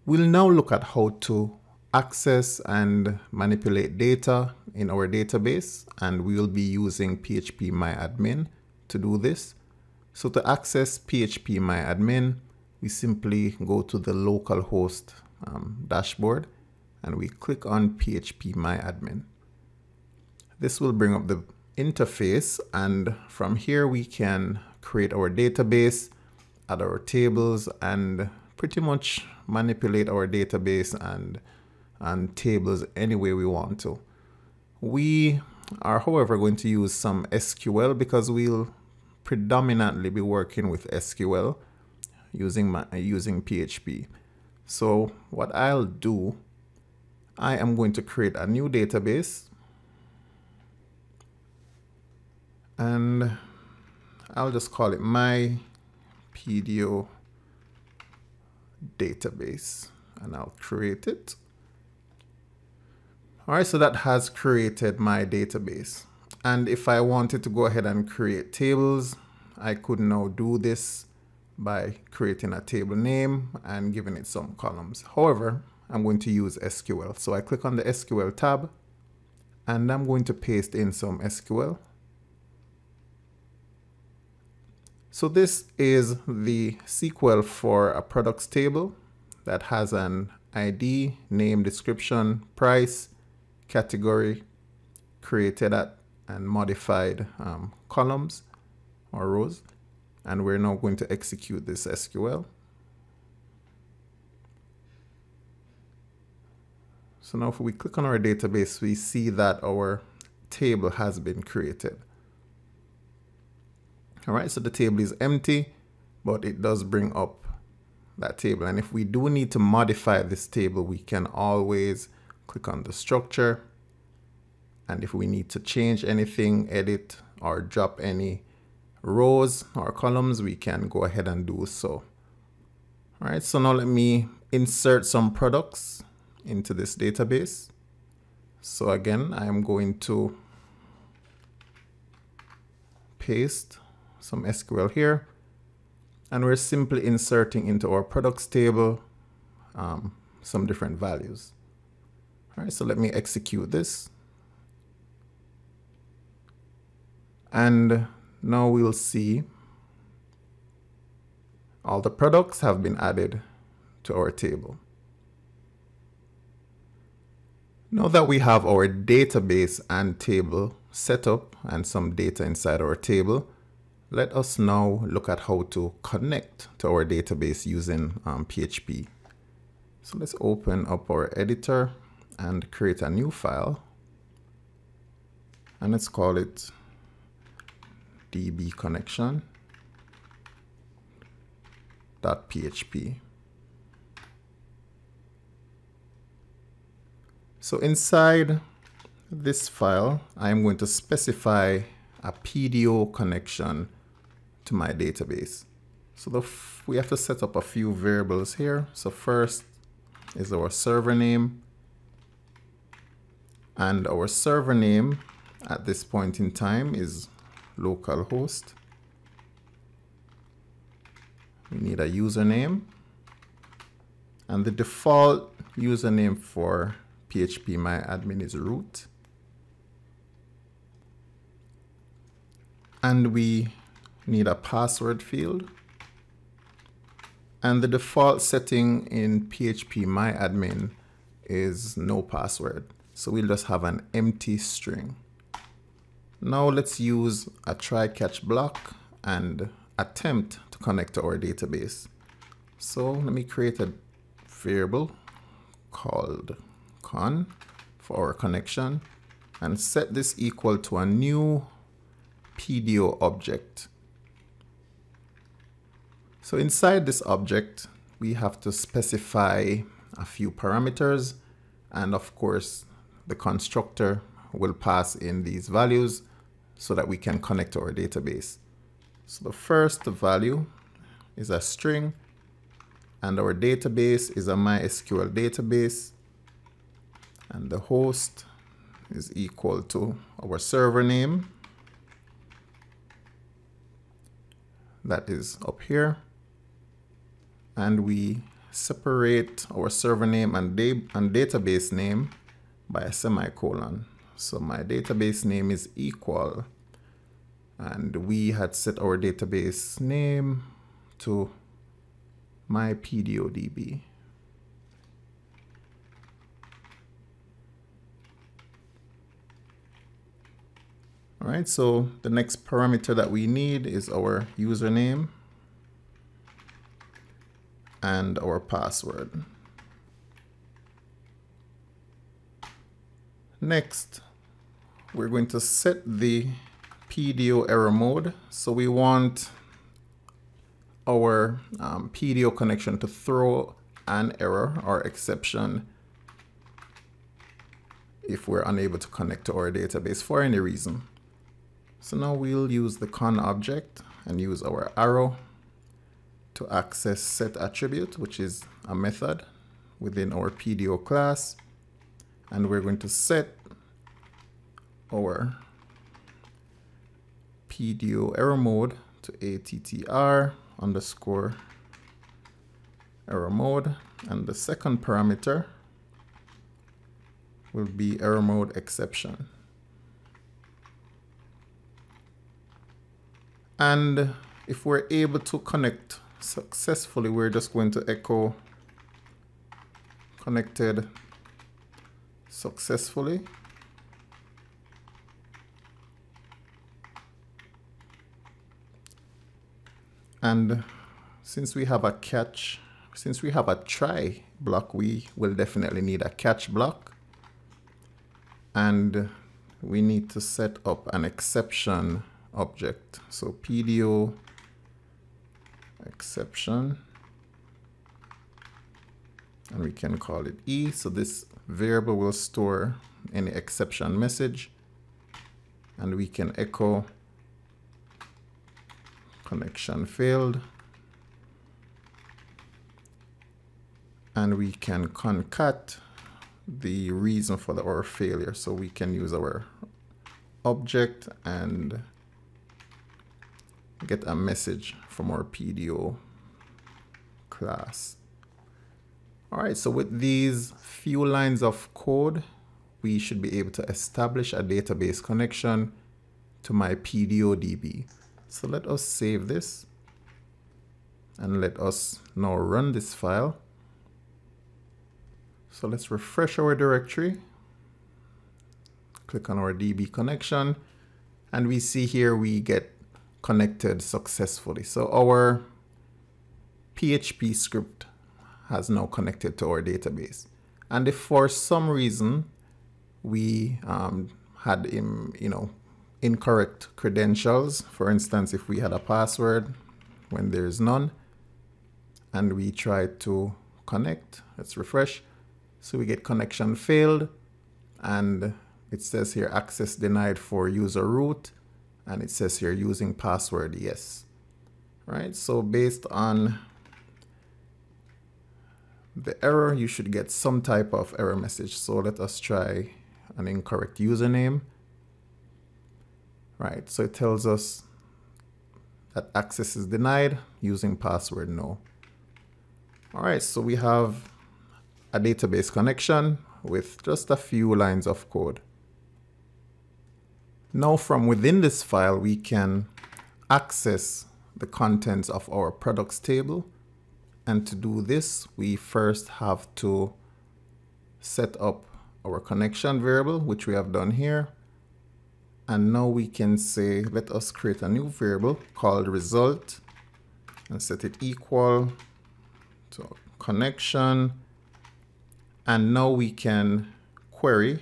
We'll now look at how to access and manipulate data in our database, and we will be using PHP MyAdmin to do this. So to access PHP MyAdmin, we simply go to the localhost dashboard and we click on PHP MyAdmin. This will bring up the interface, and from here we can create our database, add our tables, and pretty much manipulate our database and tables any way we want to. We are, however, going to use some SQL because we'll predominantly be working with SQL using PHP. So what I'll do, I am going to create a new database, and I'll just call it my PDO database, and I'll create it. All right, so that has created my database. And if I wanted to go ahead and create tables, I could now do this by creating a table name and giving it some columns. However, I'm going to use SQL. So I click on the SQL tab and I'm going to paste in some SQL. So this is the SQL for a products table that has an ID, name, description, price, category, created at and modified columns or rows. And we're now going to execute this SQL. So now if we click on our database, we see that our table has been created. All right, so the table is empty, but it does bring up that table. And if we do need to modify this table, we can always click on the structure. And if we need to change anything, edit or drop any rows or columns, we can go ahead and do so. All right, so now let me insert some products into this database. So again, I am going to paste some SQL here, and we're simply inserting into our products table some different values. All right, so let me execute this. And now we'll see all the products have been added to our table. Now that we have our database and table set up and some data inside our table, let us now look at how to connect to our database using PHP. So let's open up our editor and create a new file. And let's call it dbconnection.php. So inside this file, I'm going to specify a PDO connection to my database. So we have to set up a few variables here. So first is our server name, and our server name at this point in time is localhost. We need a username, and the default username for PHP MyAdmin is root. And we need a password field. And the default setting in PHP MyAdmin is no password. So we'll just have an empty string. Now let's use a try-catch block and attempt to connect to our database. So let me create a variable called con for our connection and set this equal to a new PDO object. So inside this object, we have to specify a few parameters, and of course the constructor will pass in these values so that we can connect to our database. So the first value is a string, and our database is a MySQL database, and the host is equal to our server name that is up here, and we separate our server name and database name by a semicolon. So my database name is equal, and we had set our database name to my PDODB. All right, so the next parameter that we need is our username and our password. Next, we're going to set the PDO error mode. So we want our PDO connection to throw an error or exception if we're unable to connect to our database for any reason. So now we'll use the con object and use our arrow to access set attribute, which is a method within our PDO class. And we're going to set our PDO error mode to attr underscore error mode. And the second parameter will be error mode exception. And if we're able to connect successfully, we're just going to echo connected successfully. And since we have a try block, we will definitely need a catch block. And we need to set up an exception object. So PDO exception, and we can call it E. So this variable will store any exception message, and we can echo connection failed, and we can concat the reason for our failure. So we can use our object and get a message from our PDO class. All right, so with these few lines of code, we should be able to establish a database connection to my PDODB. So let us save this and let us now run this file. So let's refresh our directory, click on our DB connection, and we see here we get connected successfully. So our PHP script has now connected to our database. And if for some reason we had incorrect credentials, for instance, if we had a password when there is none, and we try to connect, let's refresh. So we get connection failed, and it says here access denied for user root, and it says here using password yes. Right, so based on the error, you should get some type of error message. So let us try an incorrect username. Right, so it tells us that access is denied, using password no. All right, so we have a database connection with just a few lines of code. Now from within this file, we can access the contents of our products table. And to do this, we first have to set up our connection variable, which we have done here. And now we can say, let us create a new variable called result and set it equal to connection. And now we can query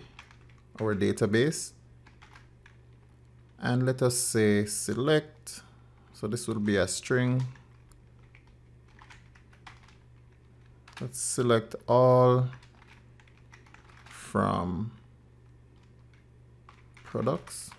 our database. And let us say select. So this will be a string. Let's select all from products.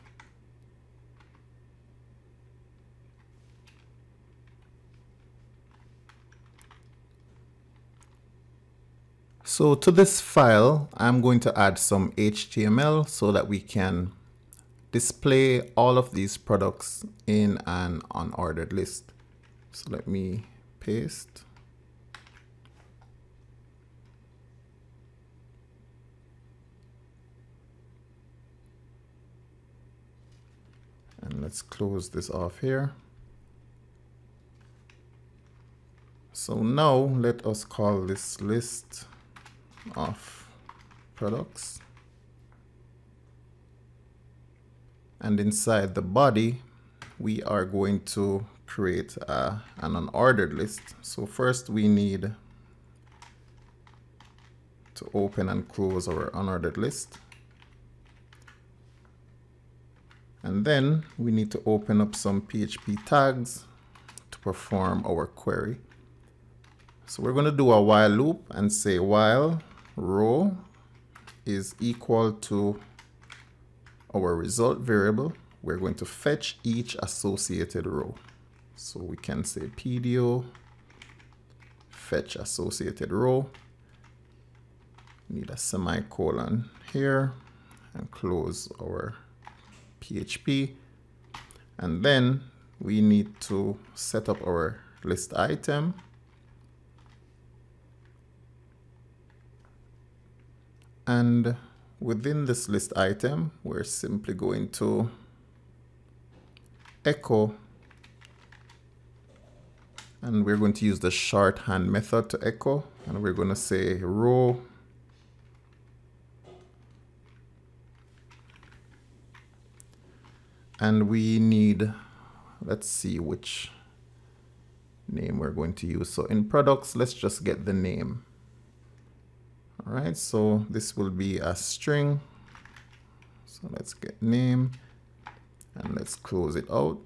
So to this file, I'm going to add some HTML so that we can display all of these products in an unordered list. So let me paste. let's close this off here. So now let us call this list of products. And inside the body, we are going to create an unordered list. So first we need to open and close our unordered list. And then we need to open up some PHP tags to perform our query. So we're going to do a while loop and say while row is equal to our result variable. We're going to fetch each associated row. So we can say PDO fetch associated row. Need a semicolon here and close our PHP. And then we need to set up our list item. And within this list item, we're simply going to echo, and we're going to use the shorthand method to echo, and we're going to say row and we need, let's see which name we're going to use. So in products, let's just get the name. All right, so this will be a string. So let's get name and let's close it out.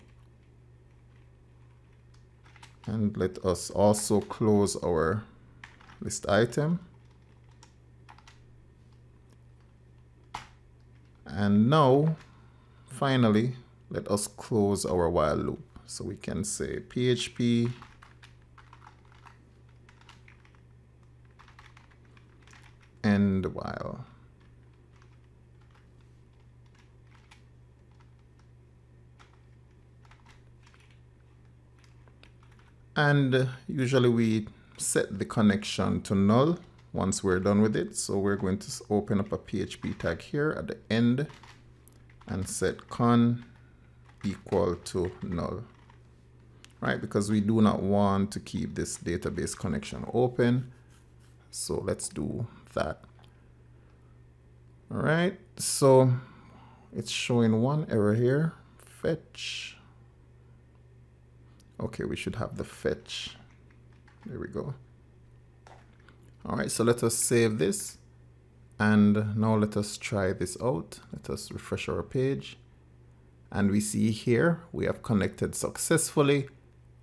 And let us also close our list item. And now, finally, let us close our while loop. So we can say PHP end while. And usually we set the connection to null once we're done with it. So we're going to open up a PHP tag here at the end and set con equal to null, right? Because we do not want to keep this database connection open. So let's do that. All right, so it's showing one error here, fetch. Okay, we should have the fetch. There we go. All right, so let us save this. And now let us try this out. Let us refresh our page. And we see here, we have connected successfully.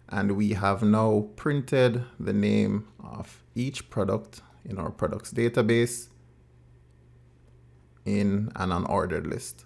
And we have now printed the name of each product in our products database in an unordered list.